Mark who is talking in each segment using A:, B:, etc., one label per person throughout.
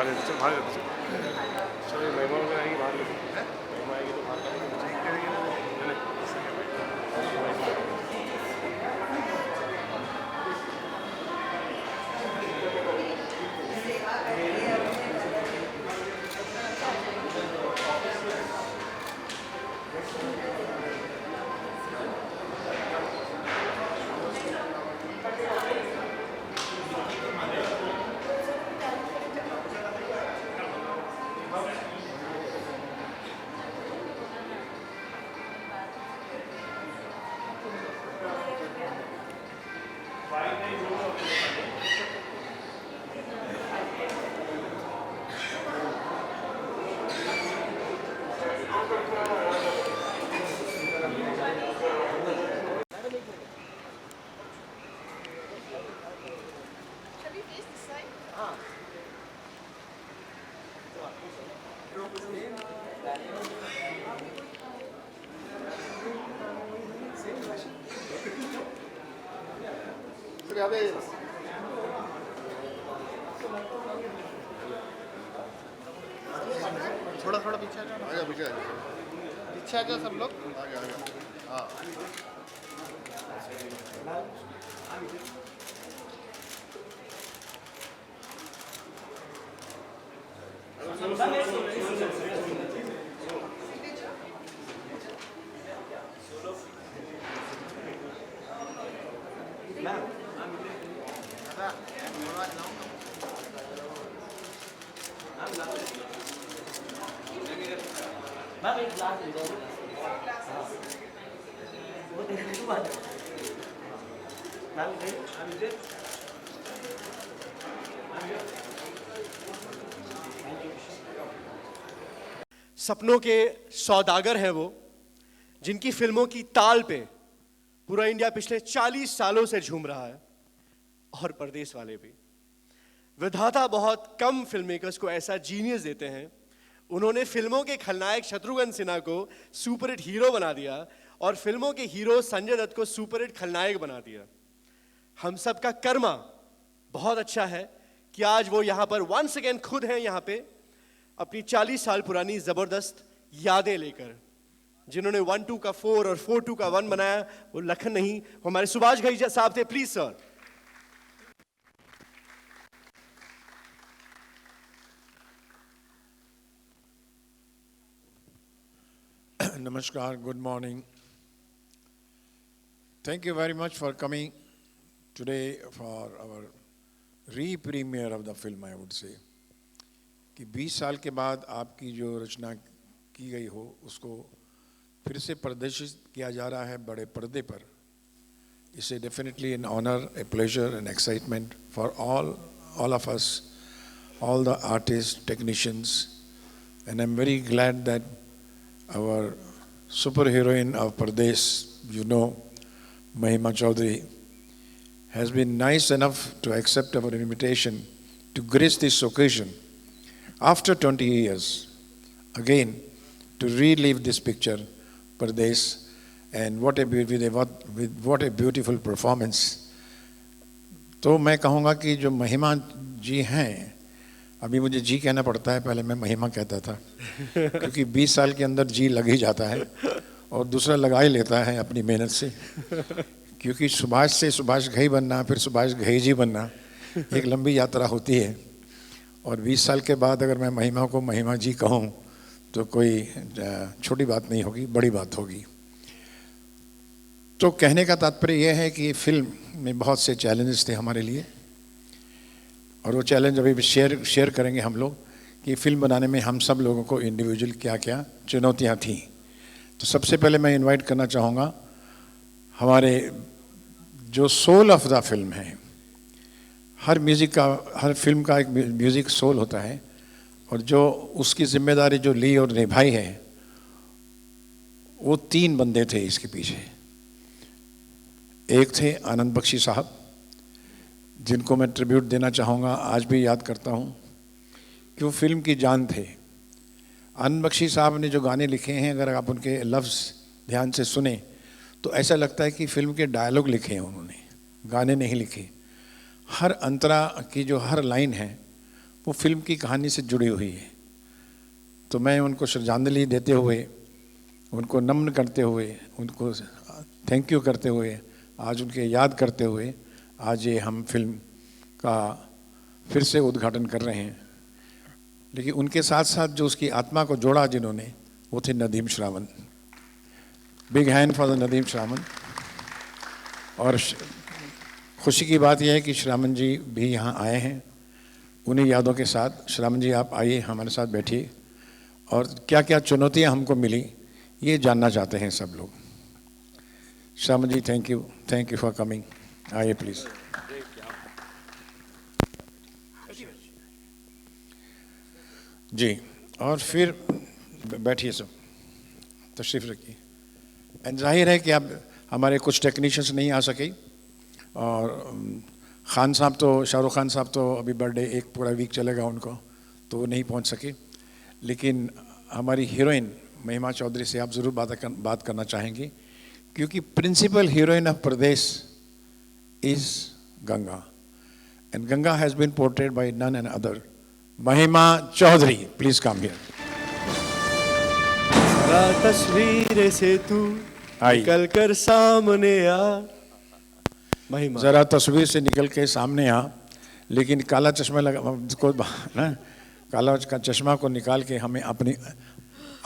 A: बाहर लेते चल, बाहर लेते चल। चलो, ये महिमा वगैरह आएगी, बाहर लेते हैं। महिमा आएगी तो बाहर
B: थोड़ा थोड़ा पीछे आ जाओ, पीछे आ जाओ सब लोग। हाँ,
C: मैम एक ग्लास दे दो। वो दे दो मैम।
D: सपनों के सौदागर हैं वो, जिनकी फिल्मों की ताल पे पूरा इंडिया पिछले 40 सालों से झूम रहा है, और परदेश वाले भी। विधाता बहुत कम फिल्म मेकर्स को ऐसा जीनियस देते हैं। उन्होंने फिल्मों के खलनायक शत्रुघ्न सिन्हा को सुपरहिट हीरो बना दिया और फिल्मों के हीरो संजय दत्त को सुपरहिट खलनायक बना दिया। हम सब का कर्मा बहुत अच्छा है कि आज वो यहाँ पर वंस अगेन खुद हैं, यहाँ पे अपनी 40 साल पुरानी जबरदस्त यादें लेकर। जिन्होंने 1-2 का 4 और 4-2 का 1 बनाया वो लखन नहीं, वो हमारे सुभाष घई साहब थे। Please sir.
E: Namaskar, good morning. Thank you very much for coming today for our re-premiere of the film, I would say. कि 20 साल के बाद आपकी जो रचना की गई हो उसको फिर से प्रदर्शित किया जा रहा है बड़े पर्दे पर. It's definitely an honor, a pleasure and excitement for all of us, all the artists, technicians, and I'm very glad that our superheroine of Pardesh, you know, Mahima Chaudhary, has been nice enough to accept our invitation to grace this occasion after 20 years, again, to relive this picture, Pardesh, and what a beautiful performance. तो मैं कहूँगा कि जो महिमा जी हैं, अभी मुझे जी कहना पड़ता है, पहले मैं महिमा कहता था क्योंकि 20 साल के अंदर जी लग ही जाता है और दूसरा लगा ही लेता है अपनी मेहनत से, क्योंकि सुभाष से सुभाष घई बनना, फिर सुभाष घई जी बनना एक लंबी यात्रा होती है. और 20 साल के बाद अगर मैं महिमा को महिमा जी कहूँ तो कोई छोटी बात नहीं होगी, बड़ी बात होगी. तो कहने का तात्पर्य यह है कि फिल्म में बहुत से चैलेंजेस थे हमारे लिए, और वो चैलेंज अभी भी शेयर करेंगे हम लोग कि फिल्म बनाने में हम सब लोगों को इंडिविजुअल क्या क्या चुनौतियाँ थीं. तो सबसे पहले मैं इनवाइट करना चाहूँगा हमारे जो सोल ऑफ द फिल्म है. हर फिल्म का एक म्यूज़िक सोल होता है, और जो उसकी जिम्मेदारी जो ली और निभाई है वो 3 बंदे थे इसके पीछे. एक थे आनंद बख्शी साहब, जिनको मैं ट्रिब्यूट देना चाहूँगा, आज भी याद करता हूँ कि वो फिल्म की जान थे. आनंद बख्शी साहब ने जो गाने लिखे हैं, अगर आप उनके लफ्ज़ ध्यान से सुने तो ऐसा लगता है कि फिल्म के डायलॉग लिखे हैं उन्होंने, गाने नहीं लिखे. हर अंतरा की जो हर लाइन है वो फिल्म की कहानी से जुड़ी हुई है। तो मैं उनको श्रद्धांजलि देते हुए, उनको नमन करते हुए, उनको थैंक यू करते हुए, आज उनके याद करते हुए आज ये हम फिल्म का फिर से उद्घाटन कर रहे हैं। लेकिन उनके साथ साथ जो उसकी आत्मा को जोड़ा जिन्होंने, वो थे Nadeem Shravan. Big hand for the Nadeem Shravan. और खुशी की बात यह है कि श्रावण जी भी यहाँ आए हैं उन्हीं यादों के साथ। श्रावण जी आप आइए, हमारे साथ बैठिए, और क्या क्या चुनौतियाँ हमको मिली ये जानना चाहते हैं सब लोग। श्रावण जी थैंक यू फॉर कमिंग। आइए प्लीज़। जी, और फिर बैठिए सब, तशरीफ़ रखिए। एंड जाहिर है कि अब हमारे कुछ टेक्नीशियंस नहीं आ सके, और खान साहब तो, शाहरुख खान साहब तो अभी बर्थडे एक पूरा वीक चलेगा उनको, तो वो नहीं पहुंच सके। लेकिन हमारी हीरोइन महिमा चौधरी से आप ज़रूर बात करना चाहेंगे, क्योंकि principal heroine of Pardes is Ganga, and Ganga has been portrayed by none and other Mahima Chaudhry. Please come here.
D: तस्वीर से तू निकल कर सामने आ। महिमा
E: ज़रा तस्वीर से निकल के सामने आ, लेकिन काला चश्मा लगा को ना, काला का चश्मा को निकाल के हमें अपनी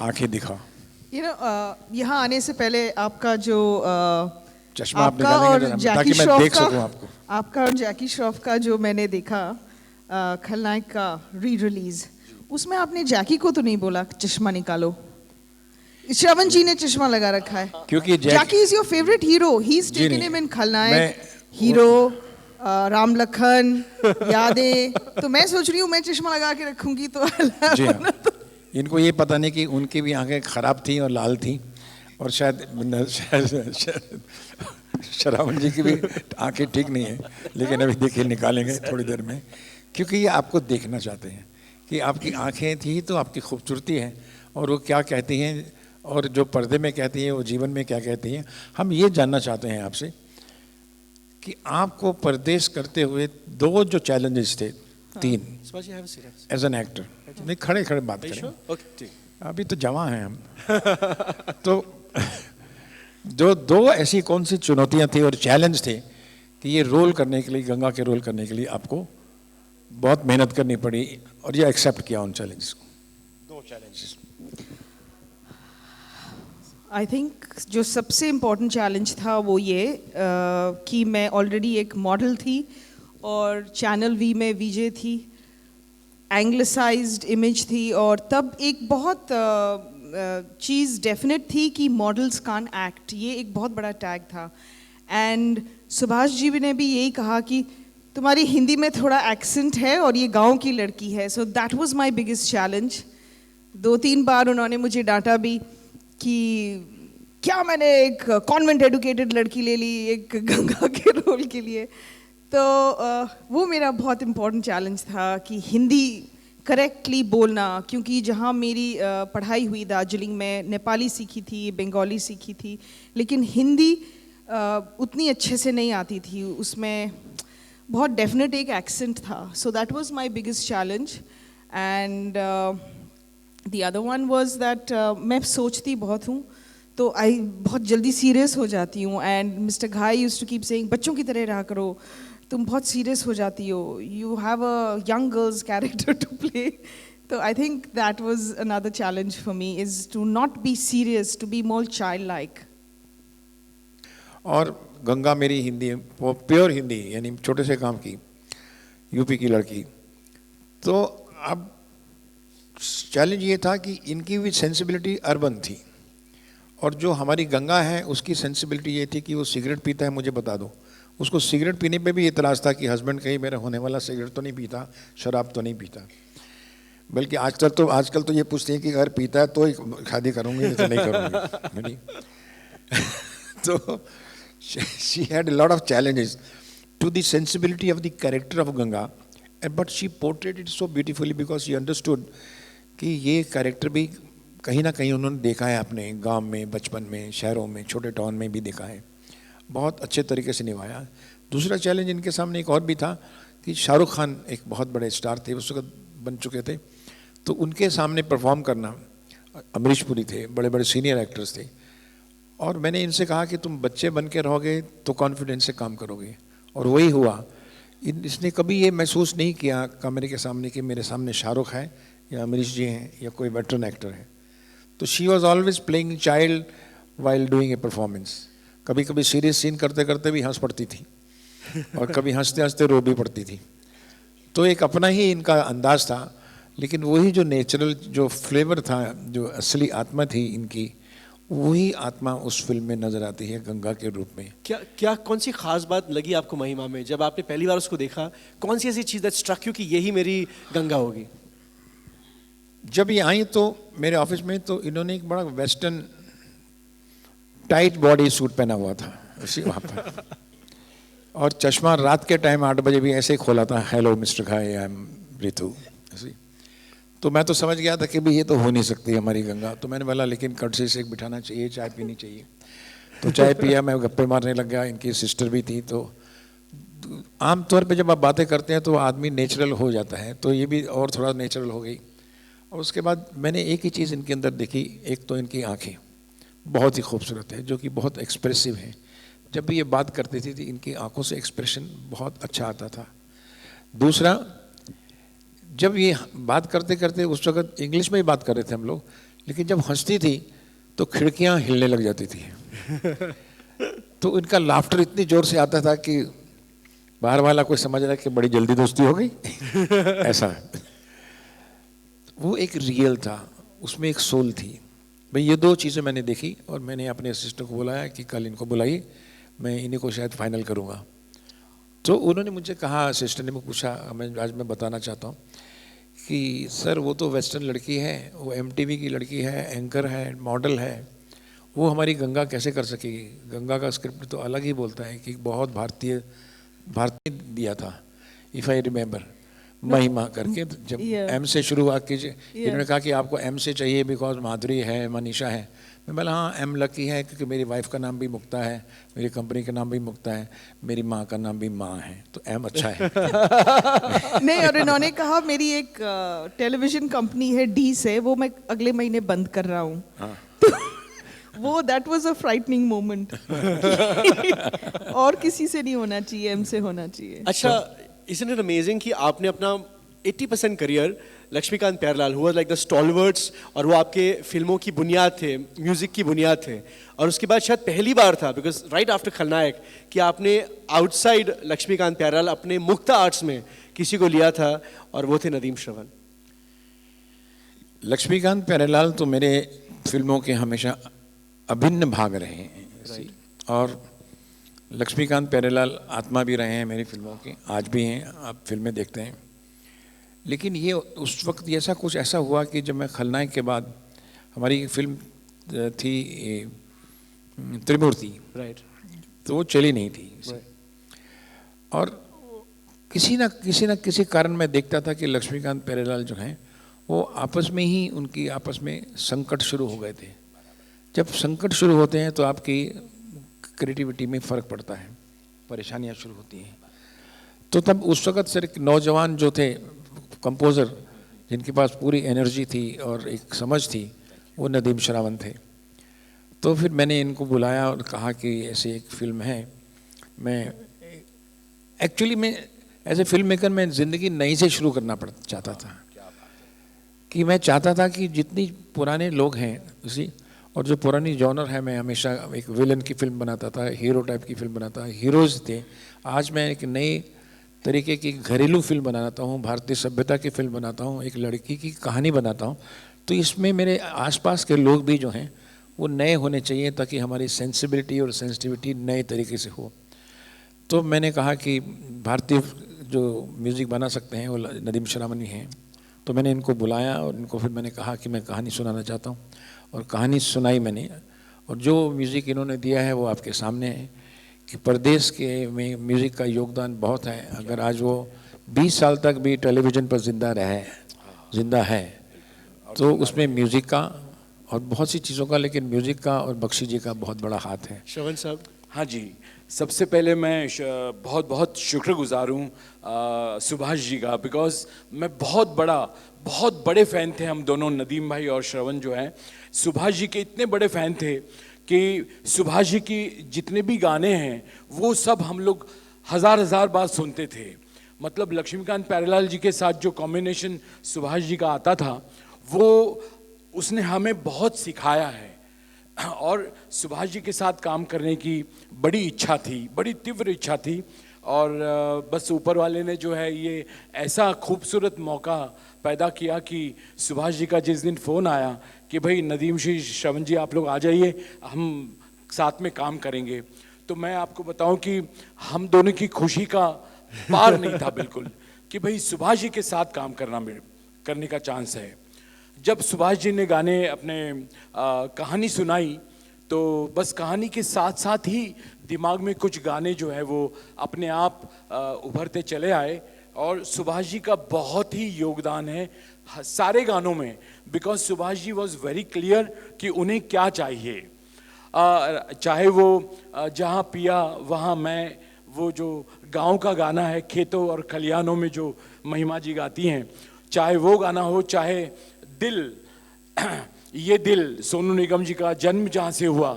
E: आंखें दिखा।
F: यहाँ आने से पहले आपका जो
E: चश्मा आप
F: आपका और
E: निकालेंगे
F: जैकी
E: ताकि मैं
F: श्रॉफ
E: देख
F: का,
E: सकूं आपको।
F: आपका और जैकी श्रॉफ का जो मैंने देखा खलनायक का री रिलीज, उसमें आपने जैकी को तो नहीं बोला चश्मा निकालो। श्रवण जी ने चश्मा लगा रखा है,
E: क्योंकि
F: Jackie is your favourite hero. He is taken him in Khalnayak, hero, Ram Lakhan, यादें। तो मैं सोच रही हूँ मैं चश्मा लगा के रखूंगी तो
E: जी हाँ। इनको ये पता नहीं कि उनकी भी आंखें खराब थी और लाल थी, और शायद श्रावण जी की भी आंखें ठीक नहीं है, लेकिन अभी देखिए निकालेंगे थोड़ी देर में, क्योंकि ये आपको देखना चाहते हैं कि आपकी आंखें थी तो आपकी खूबसूरती है, और वो क्या कहती हैं, और जो पर्दे में कहती हैं वो जीवन में क्या कहती हैं। हम ये जानना चाहते हैं आपसे कि आपको परदेश करते हुए दो जो चैलेंजेस थे, तीन, एज एन एक्टर, नहीं खड़े खड़े बात करें, अभी तो जवां हैं हम तो जो दो ऐसी कौन सी चुनौतियां थी और चैलेंज थे कि ये रोल करने के लिए, गंगा के रोल करने के लिए आपको बहुत मेहनत करनी पड़ी, और ये एक्सेप्ट किया उन चैलेंजेस को? दो चैलेंजेस।
F: आई थिंक जो सबसे इम्पोर्टेंट चैलेंज था वो ये कि मैं ऑलरेडी एक मॉडल थी और चैनल वी में वीजे थी, एंग्लिसाइज्ड इमेज थी, और तब एक बहुत चीज़ डेफिनेट थी कि मॉडल्स कान एक्ट, ये एक बहुत बड़ा टैग था। एंड सुभाष जी ने भी यही कहा कि तुम्हारी हिंदी में थोड़ा एक्सेंट है और ये गांव की लड़की है। So that was my biggest challenge. 2-3 बार उन्होंने मुझे डांटा भी कि क्या मैंने एक कॉन्वेंट एडुकेटेड लड़की ले ली एक गंगा के रोल के लिए। तो वो मेरा बहुत इम्पोर्टेंट चैलेंज था कि हिंदी करेक्टली बोलना, क्योंकि जहाँ मेरी पढ़ाई हुई दार्जिलिंग में, नेपाली सीखी थी, बंगाली सीखी थी, लेकिन हिंदी उतनी अच्छे से नहीं आती थी, उसमें बहुत डेफिनेट एक एक्सेंट था। So that was my biggest challenge. And the other one was that मैं सोचती बहुत हूँ तो बहुत जल्दी सीरियस हो जाती हूँ। एंड मिस्टर घाई यूज्ड टू कीप सेइंग बच्चों की तरह रहा करो, तुम बहुत सीरियस हो जाती हो, you have a young girls character to play. तो I think that was another challenge for me, is to not be serious, to be more childlike.
E: और गंगा मेरी हिंदी, वो प्योर हिंदी, यानी छोटे से काम की, यूपी की लड़की। तो अब चैलेंज ये था कि इनकी भी सेंसिबिलिटी अर्बन थी, और जो हमारी गंगा है उसकी सेंसिबिलिटी ये थी कि वो सिगरेट पीता है, मुझे बता दो। उसको सिगरेट पीने पे भी इतराज़ था कि हस्बैंड कहीं मेरा होने वाला सिगरेट तो नहीं पीता, शराब तो नहीं पीता। बल्कि आजकल तो ये पूछते हैं कि अगर पीता है तो ही शादी करूँगी, नहीं तो नहीं करूँगी। तो she had a lot of challenges to the sensibility of the character of Ganga, but she portrayed it so beautifully because she understood कि ये कैरेक्टर भी कहीं ना कहीं उन्होंने देखा है अपने गांव में, बचपन में, शहरों में, छोटे टाउन में भी देखा है, बहुत अच्छे तरीके से निभाया। दूसरा चैलेंज इनके सामने एक और भी था कि शाहरुख खान एक बहुत बड़े स्टार थे, उस वक्त बन चुके थे, तो उनके सामने परफॉर्म करना, अमरीश पुरी थे, बड़े बड़े सीनियर एक्टर्स थे, और मैंने इनसे कहा कि तुम बच्चे बन के रहोगे तो कॉन्फिडेंस से काम करोगे, और वही हुआ। इसने कभी ये महसूस नहीं किया कैमरे के सामने कि मेरे सामने शाहरुख है या अमरीश जी हैं या कोई वेटरन एक्टर है। तो she was always playing child while doing a performance. कभी कभी सीरियस सीन करते करते भी हंस पड़ती थी और कभी हंसते हंसते रो भी पड़ती थी। तो एक अपना ही इनका अंदाज था, लेकिन वही जो नेचुरल जो फ्लेवर था, जो असली आत्मा थी इनकी, वही आत्मा उस फिल्म में नजर आती है गंगा के रूप में।
D: क्या कौन सी खास बात लगी आपको महिमा में जब आपने पहली बार उसको देखा? कौन सी ऐसी चीज दैट स्ट्रक यू कि यही मेरी गंगा होगी?
E: जब ये आई तो मेरे ऑफिस में, तो इन्होंने एक बड़ा वेस्टर्न टाइट बॉडी सूट पहना हुआ था उसी वहाँ पर, और चश्मा रात के टाइम 8 बजे भी ऐसे ही खोला था, हेलो मिस्टर खाई, आई एम रितु, ऐसे। तो मैं तो समझ गया था कि भी ये तो हो नहीं सकती हमारी गंगा। तो मैंने बोला लेकिन कर्टसी से एक बिठाना चाहिए, चाय पीनी चाहिए। तो चाय पिया, मैं गप्पे मारने लग गया, इनकी सिस्टर भी थी। तो आमतौर पे जब आप बातें करते हैं तो आदमी नेचुरल हो जाता है, तो ये भी और थोड़ा नेचुरल हो गई। और उसके बाद मैंने एक ही चीज़ इनके अंदर देखी, एक तो इनकी आँखें बहुत ही खूबसूरत है, जो कि बहुत एक्सप्रेसिव है। जब भी ये बात करती थी तो इनकी आंखों से एक्सप्रेशन बहुत अच्छा आता था। दूसरा, जब ये बात करते करते, उस वक्त इंग्लिश में ही बात कर रहे थे हम लोग, लेकिन जब हंसती थी तो खिड़कियां हिलने लग जाती थी। तो इनका लाफ्टर इतनी जोर से आता था कि बाहर वाला कोई समझ रहा है कि बड़ी जल्दी दोस्ती हो गई ऐसा। वो एक रियल था, उसमें एक सोल थी। भाई ये 2 चीज़ें मैंने देखी, और मैंने अपने असिस्टेंट को बुलाया कि कल इनको बुलाइए, मैं इन्हीं को शायद फाइनल करूँगा। तो उन्होंने मुझे कहा, असिस्टेंट ने मुझे पूछा, मैं बताना चाहता हूँ कि सर वो तो वेस्टर्न लड़की है, वो MTV की लड़की है, एंकर है, मॉडल है, वो हमारी गंगा कैसे कर सकेगी? गंगा का स्क्रिप्ट तो अलग ही बोलता है कि बहुत भारतीय दिया था, इफ़ आई रिमेंबर, महिमा करके। जब M से शुरू हुआ कीजिए, इन्होंने कहा कि आपको M से चाहिए बिकॉज माधुरी है, मनीषा है। मैं बोला हाँ M लकी है क्योंकि मेरी वाइफ का नाम भी मुक्ता है, मेरी कंपनी का नाम भी मुक्ता है, मेरी माँ का नाम भी माँ है, तो M अच्छा है।
F: नहीं, और इन्होंने कहा मेरी एक टेलीविजन कंपनी है D से, वो मैं अगले महीने बंद कर रहा हूँ।
E: हाँ।
F: वो that was a frightening moment. और किसी से नहीं होना चाहिए, M से होना चाहिए।
D: अच्छा, isn't it amazing कि आपने अपना 80% करियर लक्ष्मीकांत प्यारेलाल, हुआ लाइक द स्टॉलवर्ड्स, और वो आपके फिल्मों की बुनियाद थे, म्यूजिक की बुनियाद थे, और उसके बाद शायद पहली बार था, बिकॉज राइट आफ्टर खलनायक, कि आपने आउटसाइड लक्ष्मीकांत प्यारेलाल अपने मुक्ता आर्ट्स में किसी को लिया था, और वो थे नदीम श्रवण।
E: लक्ष्मीकांत प्यारेलाल तो मेरे फिल्मों के हमेशा अभिन्न भाग रहे हैं, और लक्ष्मीकांत प्यारेलाल आत्मा भी रहे हैं मेरी फिल्मों की, आज भी हैं, आप फिल्में देखते हैं। लेकिन ये उस वक्त ऐसा कुछ ऐसा हुआ कि जब मैं खलनायक के बाद, हमारी एक फिल्म थी त्रिमूर्ति,
D: राइट,
E: तो वो चली नहीं थी। और किसी न किसी कारण मैं देखता था कि लक्ष्मीकांत प्यारेलाल जो हैं वो आपस में ही, उनकी आपस में संकट शुरू हो गए थे। जब संकट शुरू होते हैं तो आपकी क्रिएटिविटी में फ़र्क पड़ता है, परेशानियां शुरू होती हैं। तो तब उस वक्त सिर्फ नौजवान जो थे कंपोज़र, जिनके पास पूरी एनर्जी थी और एक समझ थी, वो नदीम श्रावण थे। तो फिर मैंने इनको बुलाया और कहा कि ऐसे एक फ़िल्म है, मैं एक्चुअली मैं एज ए फिल्म मेकर मैं ज़िंदगी नई से शुरू करना चाहता था, कि मैं चाहता था कि जितनी पुराने लोग हैं उसी, और जो पुरानी जॉनर है, मैं हमेशा एक विलन की फिल्म बनाता था, हीरो टाइप की फिल्म बनाता था, हीरोज़ थे। आज मैं एक नई तरीके की घरेलू फिल्म बनाता हूँ, भारतीय सभ्यता की फिल्म बनाता हूँ, एक लड़की की कहानी बनाता हूँ। तो इसमें मेरे आसपास के लोग भी जो हैं वो नए होने चाहिए, ताकि हमारी सेंसिबिलिटी और सेंसिटिविटी नए तरीके से हो। तो मैंने कहा कि भारतीय जो म्यूज़िक बना सकते हैं वो नदीम श्रावण ही हैं। तो मैंने इनको बुलाया और इनको फिर मैंने कहा कि मैं कहानी सुनाना चाहता हूँ, और कहानी सुनाई मैंने। और जो म्यूज़िक इन्होंने दिया है वो आपके सामने है, कि परदेश के में म्यूज़िक का योगदान बहुत है। अगर आज वो 20 साल तक भी टेलीविज़न पर जिंदा है तो उसमें म्यूज़िक का और बहुत सी चीज़ों का, लेकिन म्यूज़िक का और बख्शी जी का बहुत बड़ा हाथ है।
D: श्रवण साहब।
G: हाँ जी, सबसे पहले मैं बहुत बहुत शुक्रगुजार हूँ सुभाष जी का, बिकॉज मैं बहुत बड़े फ़ैन थे हम दोनों, नदीम भाई और श्रवण जो हैं सुभाष जी के इतने बड़े फ़ैन थे कि सुभाष जी की जितने भी गाने हैं वो सब हम लोग हज़ार बार सुनते थे। मतलब लक्ष्मीकांत प्यारेलाल जी के साथ जो कॉम्बिनेशन सुभाष जी का आता था वो उसने हमें बहुत सिखाया है, और सुभाष जी के साथ काम करने की बड़ी इच्छा थी, बड़ी तीव्र इच्छा थी। और बस ऊपर वाले ने जो है ये ऐसा खूबसूरत मौका पैदा किया कि सुभाष जी का जिस दिन फ़ोन आया कि भाई नदीम जी, श्रवण जी आप लोग आ जाइए, हम साथ में काम करेंगे, तो मैं आपको बताऊं कि हम दोनों की खुशी का पार नहीं था बिल्कुल, कि भाई सुभाष जी के साथ काम करने का चांस है। जब सुभाष जी ने गाने अपने कहानी सुनाई तो बस कहानी के साथ साथ ही दिमाग में कुछ गाने जो है वो अपने आप उभरते चले आए, और सुभाष जी का बहुत ही योगदान है सारे गानों में, because Subhash ji was very clear कि उन्हें क्या चाहिए। चाहे वो जहाँ पिया वहाँ मैं, वो जो गांव का गाना है खेतों और खलियानों में जो महिमा जी गाती हैं, चाहे वो गाना हो, चाहे दिल, ये दिल सोनू निगम जी का जन्म जहाँ से हुआ,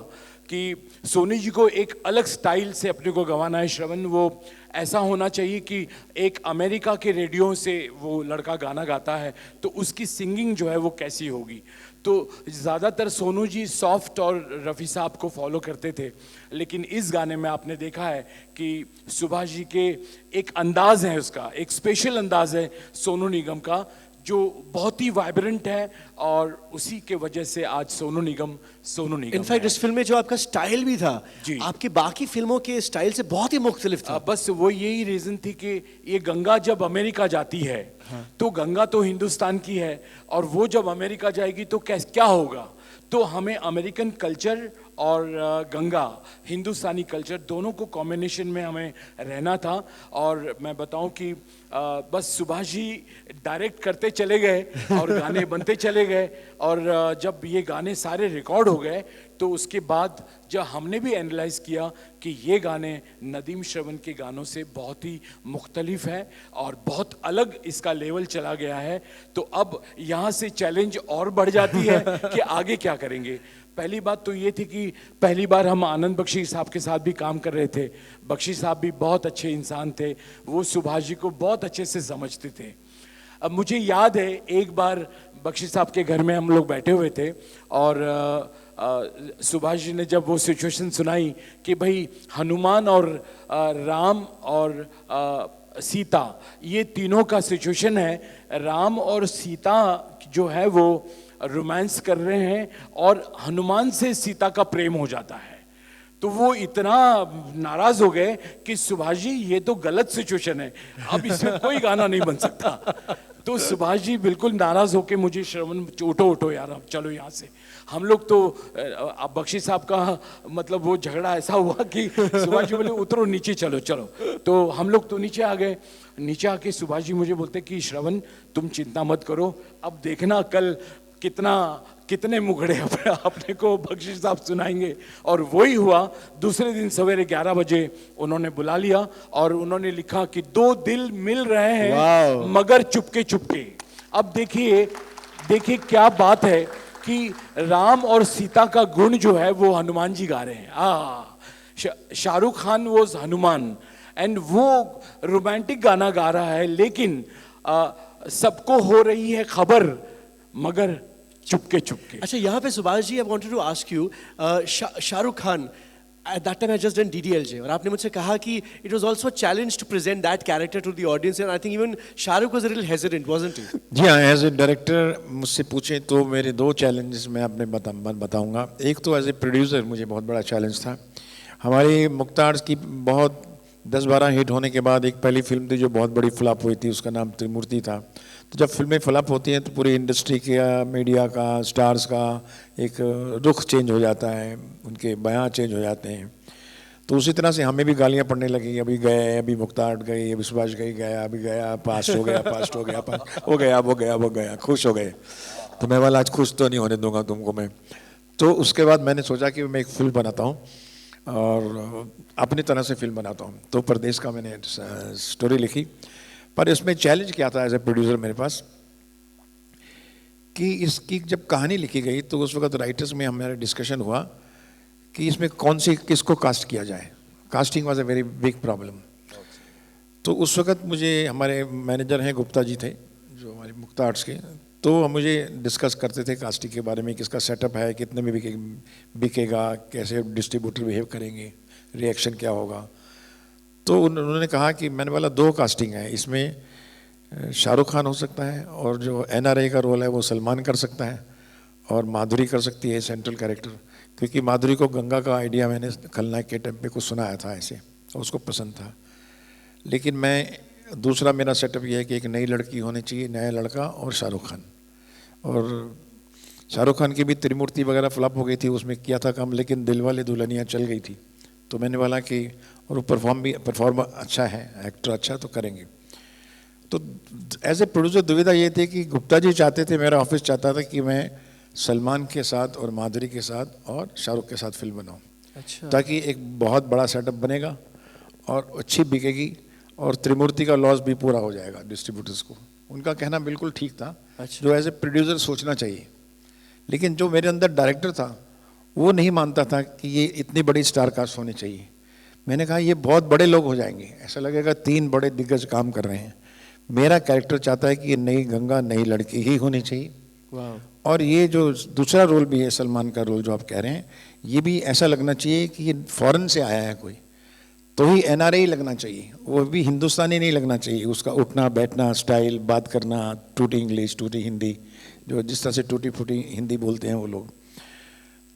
G: कि सोनू जी को एक अलग स्टाइल से अपने को गवाना है। श्रवण, वो ऐसा होना चाहिए कि एक अमेरिका के रेडियो से वो लड़का गाना गाता है तो उसकी सिंगिंग जो है वो कैसी होगी। तो ज़्यादातर सोनू जी सॉफ्ट और रफ़ी साहब को फॉलो करते थे, लेकिन इस गाने में आपने देखा है कि सुभाष जी के एक अंदाज़ है, उसका एक स्पेशल अंदाज़ है सोनू निगम का, जो बहुत ही वाइब्रेंट है, और उसी के वजह से आज सोनू निगम
D: इनफैक्ट इस फिल्म में जो आपका स्टाइल भी था आपकी बाकी फिल्मों के स्टाइल से बहुत ही मुख्तलिफ था।
G: बस वो यही रीज़न थी कि ये गंगा जब अमेरिका जाती है तो गंगा तो हिंदुस्तान की है, और वो जब अमेरिका जाएगी तो क्या होगा। तो हमें अमेरिकन कल्चर और गंगा हिंदुस्तानी कल्चर दोनों को कॉम्बिनेशन में हमें रहना था। और मैं बताऊं कि बस सुभाष जी डायरेक्ट करते चले गए और गाने बनते चले गए, और जब ये गाने सारे रिकॉर्ड हो गए तो उसके बाद जब हमने भी एनालाइज किया कि ये गाने नदीम श्रवण के गानों से बहुत ही मुख्तलिफ है और बहुत अलग इसका लेवल चला गया है, तो अब यहाँ से चैलेंज और बढ़ जाती है कि आगे क्या करेंगे। पहली बात तो ये थी कि पहली बार हम आनंद बख्शी साहब के साथ भी काम कर रहे थे। बख्शी साहब भी बहुत अच्छे इंसान थे, वो सुभाष जी को बहुत अच्छे से समझते थे। अब मुझे याद है एक बार बख्शी साहब के घर में हम लोग बैठे हुए थे, और सुभाष जी ने जब वो सिचुएशन सुनाई कि भाई हनुमान और राम और सीता, ये तीनों का सिचुएशन है, राम और सीता जो है वो रोमांस कर रहे हैं और हनुमान से सीता का प्रेम हो जाता है, तो वो इतना नाराज हो गए कि सुभाष जी ये तो गलत सिचुएशन है, अब इसमें कोई गाना नहीं बन सकता। तो सुभाष जी बिल्कुल नाराज होके मुझे, श्रवण उठो यार, अब चलो यहाँ से। हम लोग तो अब बख्शी साहब का मतलब वो झगड़ा ऐसा हुआ कि सुभाष जी बोले उतरो नीचे, चलो। तो हम लोग तो नीचे आ गए। नीचे आके सुभाष जी मुझे बोलते कि श्रवण तुम चिंता मत करो, अब देखना कल कितने मुखड़े अपने को बख्शी साहब सुनाएंगे। और वही हुआ। दूसरे दिन सवेरे 11 बजे उन्होंने बुला लिया और उन्होंने लिखा कि 2 दिल मिल रहे हैं मगर चुपके चुपके। अब देखिए क्या बात है कि राम और सीता का गुण जो है वो हनुमान जी गा रहे हैं। शाहरुख खान वॉज हनुमान एंड वो रोमांटिक गाना गा रहा है, लेकिन सबको हो रही है खबर मगर चुपके चुपके।
D: अच्छा, यहाँ पे Subhash ji, I wanted to ask you, Shahrukh Khan at that time I just done DDLJ, और आपने मुझसे कहा कि it was also a challenge to present that character to the audience, and I think even Shahrukh was a little hesitant, wasn't he?
E: जी हाँ, as a director मुझसे पूछें तो मेरे 2 चैलेंजेस मैं अपने बताऊंगा। एक तो एज ए प्रोड्यूसर मुझे बहुत बड़ा चैलेंज था। हमारी मुख्तार की बहुत 10-12 हिट होने के बाद एक पहली फिल्म थी जो बहुत बड़ी फ्लॉप हुई थी, उसका नाम त्रिमूर्ति था। तो जब फिल्में फ्लॉप होती हैं तो पूरी इंडस्ट्री का, मीडिया का, स्टार्स का एक रुख चेंज हो जाता है, उनके बयान चेंज हो जाते हैं। तो उसी तरह से हमें भी गालियाँ पड़ने लगी, अभी गए, अभी मुख्तार गई, अभी सुभाष गया, अभी गया, पास हो गया, वो गया, खुश हो गए। तो मैं वाला आज खुश तो नहीं होने दूंगा तुमको मैं। तो उसके बाद मैंने सोचा कि मैं एक फिल्म बनाता हूँ, और अपनी तरह से फिल्म बनाता हूँ। तो परदेश का मैंने स्टोरी लिखी, पर इसमें चैलेंज क्या था एज ए प्रोड्यूसर मेरे पास, कि इसकी जब कहानी लिखी गई तो उस वक्त राइटर्स में हमारा डिस्कशन हुआ कि इसमें कौन सी किसको कास्ट किया जाए। Casting was a very big problem. तो उस वक्त मुझे हमारे मैनेजर हैं गुप्ता जी थे जो हमारे मुक्ता आर्ट्स के, तो मुझे डिस्कस करते थे कास्टिंग के बारे में, किसका सेटअप है, कितने में बिकेगा, कैसे डिस्ट्रीब्यूटर बिहेव करेंगे, रिएक्शन क्या होगा। तो उन्होंने कहा कि मैंने वाला 2 कास्टिंग है, इसमें शाहरुख खान हो सकता है और जो NRI का रोल है वो सलमान कर सकता है, और माधुरी कर सकती है सेंट्रल कैरेक्टर, क्योंकि माधुरी को गंगा का आइडिया मैंने खलनायक के टाइम पे कुछ सुनाया था ऐसे, और उसको पसंद था। लेकिन मैं दूसरा मेरा सेटअप ये है कि एक नई लड़की होनी चाहिए, नया लड़का और शाहरुख खान। और शाहरुख खान की भी त्रिमूर्ति वगैरह फ्लॉप हो गई थी, उसमें किया था काम, लेकिन दिलवाले दुल्हनिया चल गई थी। तो मैंने बोला कि और परफॉर्म अच्छा है, एक्टर अच्छा, तो करेंगे। तो एज ए प्रोड्यूसर दुविधा ये थी कि गुप्ता जी चाहते थे, मेरा ऑफिस चाहता था कि मैं सलमान के साथ और माधुरी के साथ और शाहरुख के साथ फिल्म बनाऊँ। अच्छा। ताकि एक बहुत बड़ा सेटअप बनेगा और अच्छी बिकेगी, और त्रिमूर्ति का लॉस भी पूरा हो जाएगा डिस्ट्रीब्यूटर्स को। उनका कहना बिल्कुल ठीक था। अच्छा। जो एज ए प्रोड्यूसर सोचना चाहिए। लेकिन जो मेरे अंदर डायरेक्टर था वो नहीं मानता था कि ये इतनी बड़ी स्टार कास्ट होनी चाहिए। मैंने कहा ये बहुत बड़े लोग हो जाएंगे, ऐसा लगेगा 3 बड़े दिग्गज काम कर रहे हैं। मेरा कैरेक्टर चाहता है कि ये नई गंगा, नई लड़की ही होनी चाहिए। और ये जो दूसरा रोल भी है सलमान का रोल जो आप कह रहे हैं, ये भी ऐसा लगना चाहिए कि ये फॉरेन से आया है कोई, तो ही NRI लगना चाहिए, वो भी हिंदुस्तानी नहीं लगना चाहिए। उसका उठना बैठना, स्टाइल, बात करना, टूटी इंग्लिश, टूटी हिंदी, जो जिस तरह से टूटी फूटी हिंदी बोलते हैं वो लोग।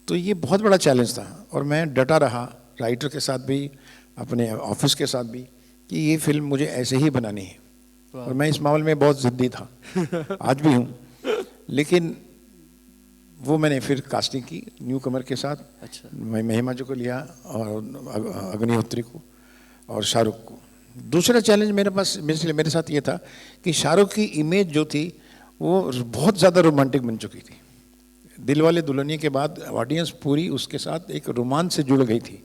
E: तो ये बहुत बड़ा चैलेंज था, और मैं डटा रहा राइटर के साथ भी, अपने ऑफिस के साथ भी, कि ये फिल्म मुझे ऐसे ही बनानी है। और मैं इस मामले में बहुत ज़िद्दी था, आज भी हूँ। लेकिन वो मैंने फिर कास्टिंग की न्यू कमर के साथ। अच्छा। मैं महिमा जी को लिया और अग्निहोत्री को और शाहरुख को। दूसरा चैलेंज मेरे साथ ये था कि शाहरुख की इमेज जो थी वो बहुत ज़्यादा रोमांटिक बन चुकी थी। दिलवाले दुल्हनिया के बाद ऑडियंस पूरी उसके साथ एक रोमांस से जुड़ गई थी,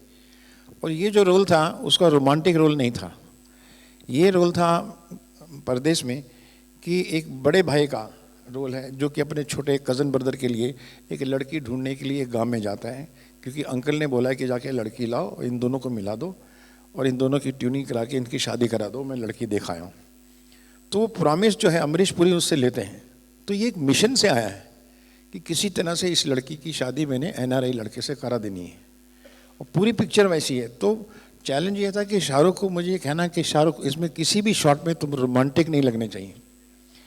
E: और ये जो रोल था उसका रोमांटिक रोल नहीं था। ये रोल था परदेश में कि एक बड़े भाई का रोल है जो कि अपने छोटे कज़न ब्रदर के लिए एक लड़की ढूंढने के लिए गांव में जाता है, क्योंकि अंकल ने बोला है कि जाके लड़की लाओ, इन दोनों को मिला दो और इन दोनों की ट्यूनिंग करा के इनकी शादी करा दो, मैं लड़की देखा आया हूँ। तो वो प्रॉमिस जो है अमरीश पुरी उससे लेते हैं। तो ये एक मिशन से आया है कि किसी तरह से इस लड़की की शादी मैंने NRI लड़के से करा देनी है, और पूरी पिक्चर वैसी है। तो चैलेंज ये था कि शाहरुख को मुझे ये कहना कि शाहरुख इसमें किसी भी शॉट में तुम रोमांटिक नहीं लगने चाहिए।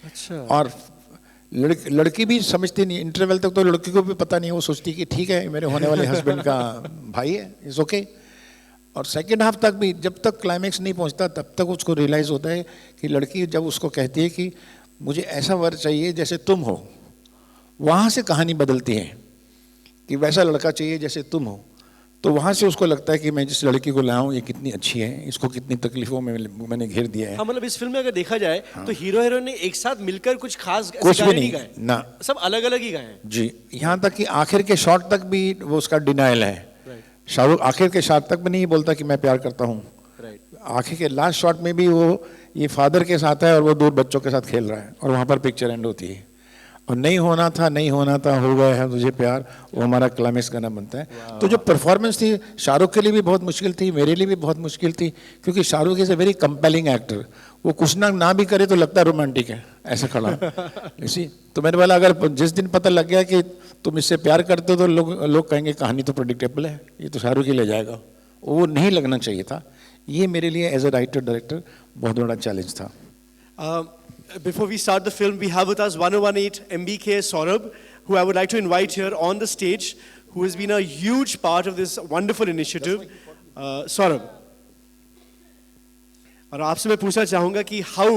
E: अच्छा। और लड़की भी समझती नहीं, इंटरवल तक तो लड़की को भी पता नहीं, वो सोचती कि ठीक है मेरे होने वाले हस्बैंड का भाई है, इट्स ओके। और सेकेंड हाफ तक भी जब तक क्लाइमैक्स नहीं पहुंचता तब तक उसको रियलाइज़ होता है कि लड़की जब उसको कहती है कि मुझे ऐसा वर चाहिए जैसे तुम हो, वहाँ से कहानी बदलती है कि वैसा लड़का चाहिए जैसे तुम हो। तो वहाँ से उसको लगता है कि मैं जिस लड़की को लाया हूँ ये कितनी अच्छी है, इसको कितनी तकलीफों में मैंने घेर दिया है।
D: हाँ, मतलब इस फिल्म में अगर देखा जाए तो हीरो हीरोइन ने एक साथ मिलकर कुछ खास
E: कुछ भी नहीं
D: गाए
E: ना,
D: सब अलग अलग ही गाए हैं
E: जी। यहाँ तक कि आखिर के शॉट तक भी वो उसका डिनाइल है। शाहरुख आखिर के शॉट तक भी नहीं बोलता कि मैं प्यार करता हूँ। आखिर के लास्ट शॉट में भी वो ये फादर के साथ है और वो 2 बच्चों के साथ खेल रहा है, और वहाँ पर पिक्चर एंड होती है। और नहीं होना था हो गया है तुझे प्यार, वो हमारा क्लाइमेक्स गाना बनता है। तो जो परफॉर्मेंस थी शाहरुख के लिए भी बहुत मुश्किल थी, मेरे लिए भी बहुत मुश्किल थी, क्योंकि Shahrukh is a very compelling actor. वो कुछ ना भी करे तो लगता है रोमांटिक है ऐसा खड़ा इसी। तो मैंने बोला अगर जिस दिन पता लग गया कि तुम इससे प्यार करते हो तो लोग कहेंगे कहानी तो प्रेडिक्टेबल है, ये तो शाहरुख ही ले जाएगा, वो नहीं लगना चाहिए था। ये मेरे लिए एज ए राइटर डायरेक्टर बहुत बड़ा चैलेंज था।
D: Before we start the film, we have with us 1018 MBK Saurabh, who I would like to invite here on the stage, who has been a huge part of this wonderful initiative. Saurabh, और आपसे मैं पूछना चाहूँगा कि how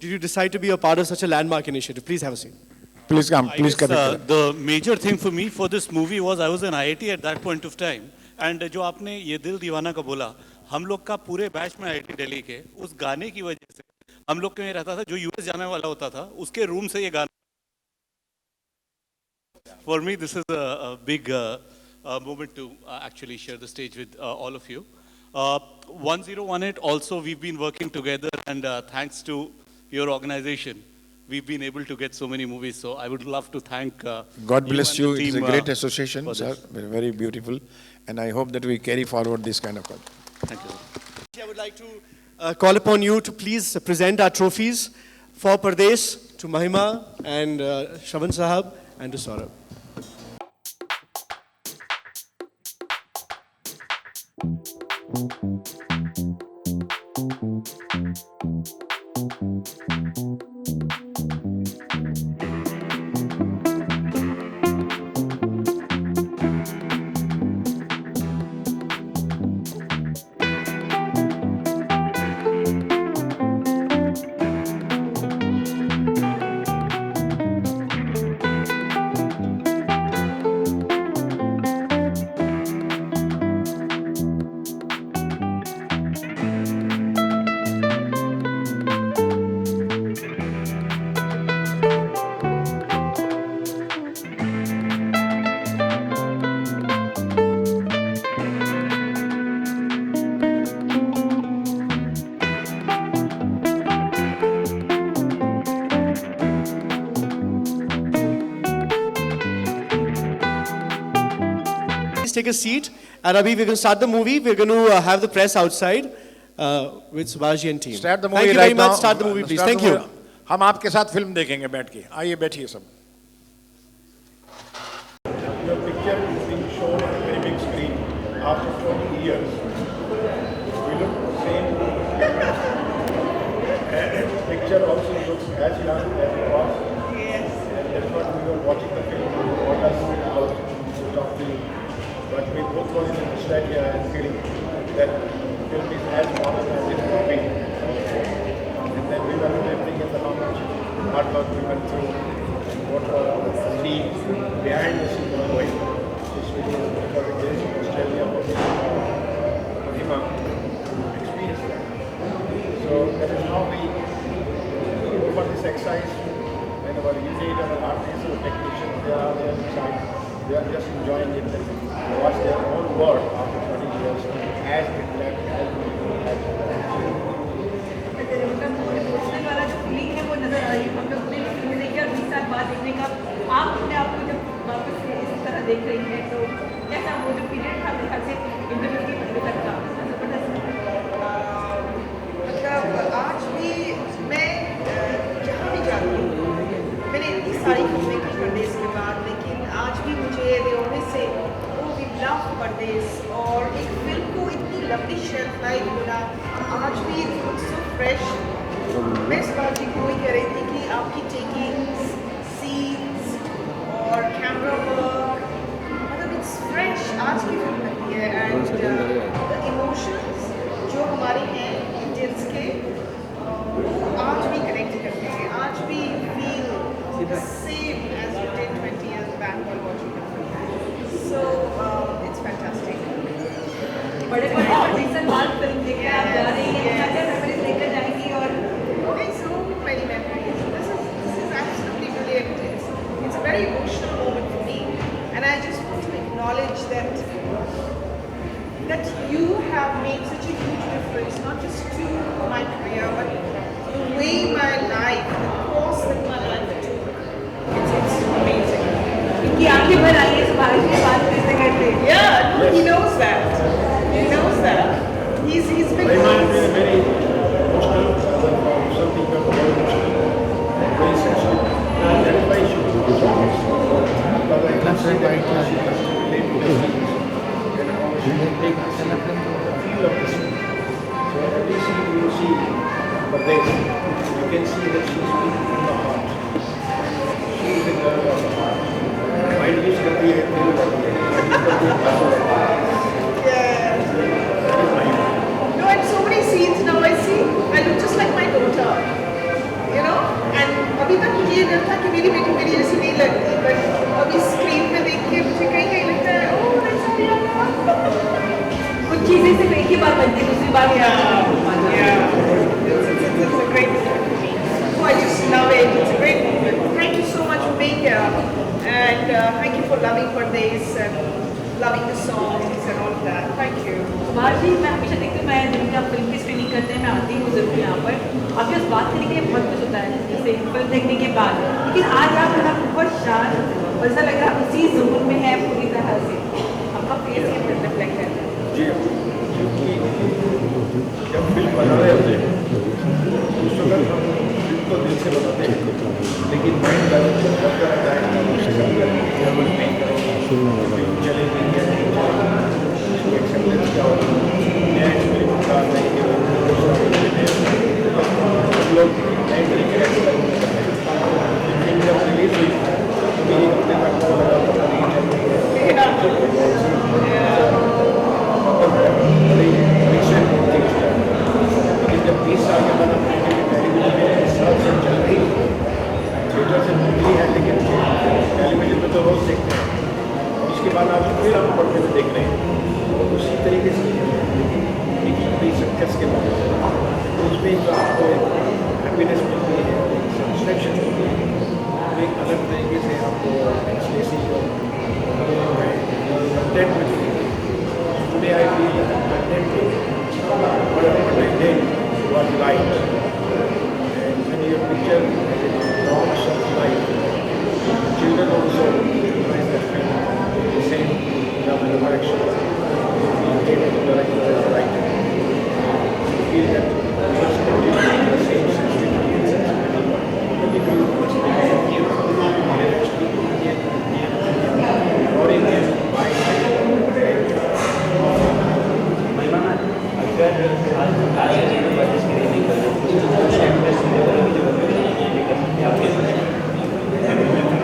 D: did you decide to be a part of such a landmark initiative? Please have a seat.
E: Please come. Please come.
H: The major thing for me for this movie was I was in IIT at that point of time, and जो आपने ये दिल दीवाना का बोला, हम लोग का पूरे बैच में IIT दिल्ली के उस गाने की वजह से हम लोग के में रहता था, जो US जाने वाला होता था उसके रूम से ये गाना। For me this is a big moment to actually share the stage with all of you. 1018 also, we've been working together, and thanks to your organization, we've been able to get so many movies. So I would love to thank
E: God bless you.
H: and the
E: It's a
H: team,
E: great association,
H: for
E: sir.
H: this.
E: Very, very beautiful. And I hope that we carry forward this kind of project.
H: Thank you.
D: I would like to call upon you to please present our trophies for Pardesh to Mahima and Shravan Sahab and to Saurabh. Please take a seat. And Abhi, we're going to start the movie. We're going to have the press outside with Subhashji and team.
E: Start the movie
D: Thank you
E: right
D: very much.
E: now.
D: Start the movie, please.
E: Start
D: Thank
E: the
D: you.
E: movie. हम आपके साथ film देखेंगे बैठ के. आइए बैठिए सब.
I: Your picture is being shown on a very big screen after 20 years. We look the same. And the picture also looks as young as it was. Yes. And that's what we were watching the film. We brought us out to talk to you. But we both were in nostalgia and feeling that the film is as modern as it could be. And then we were remembering at how much hard work we went through, what were the scenes behind the scenes were going. This video because it is Australia for Mahima experience that. So that is how we go for this exercise. When our unit, our artists, our technicians, they are there inside. They are just enjoying it and watch their own work after 20 years as it left, as we had.
J: Emotional वाला जो feeling है वो नजर आ रही है हम लोग ने फिल्म देखी और 20 साल बाद देखने का आप अपने आप को जब वापस से इस तरह देख रही हैं तो कैसा वो जो पीरियड था मेरे ख्याल से इंटरव्यू के पहले तक का जबरदस्त
F: मतलब आज भी मैं जहाँ भी जाती हूँ मैंने इतनी सारी फिल्में की परदेश के बाद लेकिन आज भी मुझे से वो वी लव परदेश और एक फिल्म को इतनी लंबी शेल्फ लाइफ मिला आज भी सो फ्रेश मैं सुभाष जी को वही कह रही थी कि आपकी टेकिंग्स सीन्स और कैमरा वर्क मतलब इट्स फ्रेश आज की फिल्म लगती है एंड द इमोशंस जो हमारे हैं इंडियंस के वो आज भी कनेक्ट करते हैं आज भी feel the same as you did 20 years back while watching the film so it's fantastic
J: बड़े बड़े प्रोड्यूसर बाद फिल्म देखे आप जा रही हैं क्या क्या मेमोरीज लेकर जाएंगी और
F: so many memories this is absolutely brilliant it's a very emotional moment for me and I just want to acknowledge that you have made such a huge difference not just to my career but the way my life the course that my life took it's amazing
J: इनकी आंखें भर आई है सुभाष की बात करते करते
F: yeah no, he knows that he's been
I: Rahman has been a very emotional person for some people, very emotional, very sensitive. That is why she was because I can see that she has to relate to the scenes and how she can take the scene, the feel of the scene. So every scene you see Pardesh, you can see that she is speaking from the heart. She is the girl of the heart. Mind use करती है दिल करती है
F: No, and so many scenes now I see, I look just like my daughter, you know. And अभी तक मुझे ये डर था कि मेरी बेटी मेरी जैसी नहीं लगती, but अभी स्क्रीन पे देख के मुझे कहीं कहीं लगता है, oh that's Ariana.
J: कुछ चीजें सिर्फ एक ही बार बनती दूसरी बार
F: It's a great moment for me. So I just love it. It's a great moment. Thank you so much for being here, and thank you for loving Pardesh and
J: loving the songs and all of that. Thank you. Subhash ji, मैं हमेशा देखती हूँ, मैं जब भी आप film की screening करते हैं मैं आती हूँ ज़रूर यहाँ पर। आपके पास बात करने के लिए बहुत कुछ होता है, जैसे फिल्म देखने के बाद, लेकिन आज आप बहुत शांत और ऐसा लग रहा है उसी जोन में है पूरी तरह से। आपका फेस के अंदर रिफ्लेक्ट करता है।
I: जी, क्योंकि जब फिल्म बना रहे होते हैं उस वक्त हम फिल्म को दिल से बनाते हैं, लेकिन माइंड बैलेंस बहुत करता है फिल्म चलेगी या नहीं चलेगी, एक्सेप्टेंस क्या होगा, नया एक्सपीरियंस का नहीं हम लोग नए तरीके का एक्सपीरियंस करते हैं। फिल्म जब रिलीज हुई तो एक हफ्ते तक वो लगा पता नहीं चल रही लेकिन जब 20 साल के बाद हम टेलीविजन में इस साल से चल रही थिएटर से मिली है, लेकिन टेलीविजन में तो रोज देखते हैं और उसके बाद आप फिर हम पढ़ने में देख रहे हैं और उसी तरीके से एक बड़ी सक्सेस के बाद तो उसमें जो आपको एक हैप्पीनेस मिलती है, एक सेटिस्फैक्शन मिलती है, एक अलग तरीके से आपको कंटेंट मिलती है। Today I feel content with whatever I did was right. And when your picture belongs of life, children also recognize that film the same love and direction. You feel the direction is right. You feel that you must continue the same sensitivity and sensibility. Only you must be Indian, or Indian by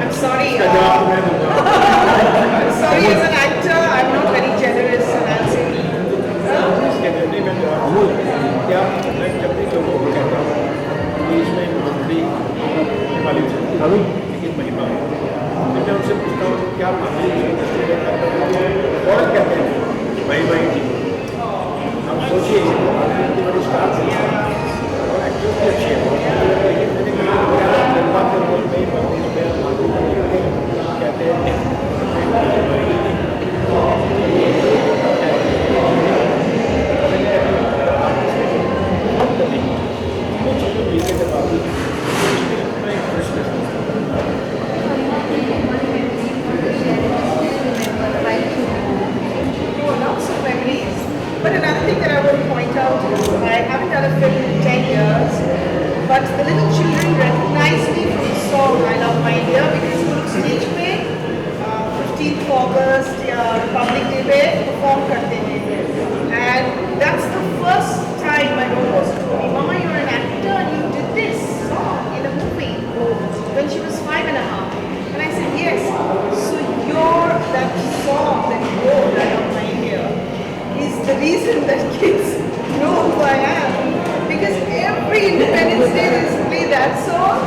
J: I'm sorry. I'm sorry, as an actor, I'm not very generous, Nancy.
I: इसके journey में क्या मैं जब भी लोगों को कहता हूँ कि इसमें मंत्री वाली लेकिन महिमा है, मैं उनसे पूछता हूँ क्या मंत्री इंडस्ट्री में करते हैं और कहते हैं महिमा ही थी। आप सोचिए इतनी बड़ी स्टार थी और एक्ट्रेस भी अच्छी है, लेकिन मैंने जनता के रोल में मंदिर में कहते हैं
J: But another thing that I want to point out is I haven't done a film in 10 years, but the little children recognize me from the song I Love My India because वो लोग stage पे 15th August या Republic Day पे perform करते हैं, and that's the first time my daughter was told me, Mama, you're an actor and you did this song in a movie when she was 5 and a half, and I said yes. So you're that song that you wrote, I Love My India, is the reason that kids know who I am, because every Independence Day they play that song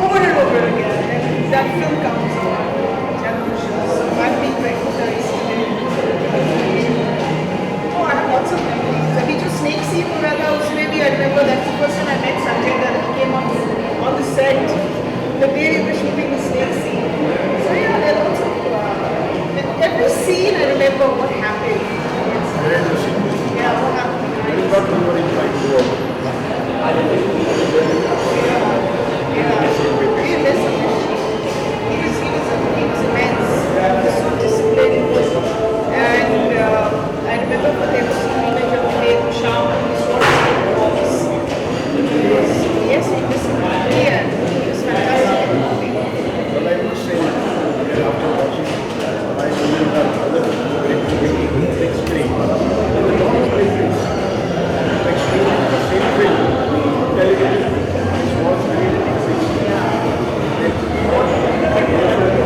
J: over and over again, and that film comes on television, so I'm being recognized today. Oh, I have lots of memories. अभी जो snake scene हो रहा था उसमें भी I remember that's the first time I met Sanjay Dutt. He came on the set the day we were shooting the snake scene. So yeah, there are lots of every scene I remember what happened. Yeah, what happened?
I: That is what we were trying to work.
J: He was immense. He was so disciplined. And I remember for them to image of Hare Sham, he was not voice. Yes, he was clear. He was fantastic.
I: But I would say that after watching my movie and other big screen, the long difference. Actually, the same film, television, is was really exist. And what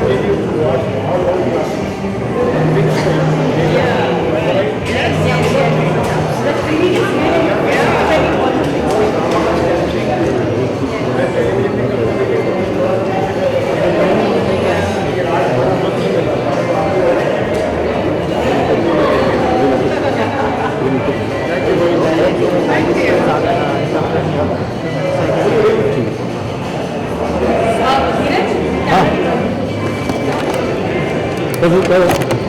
I: did you watch all over classes? Big screen.
J: Yes. The 3D is very important.
A: Thank you.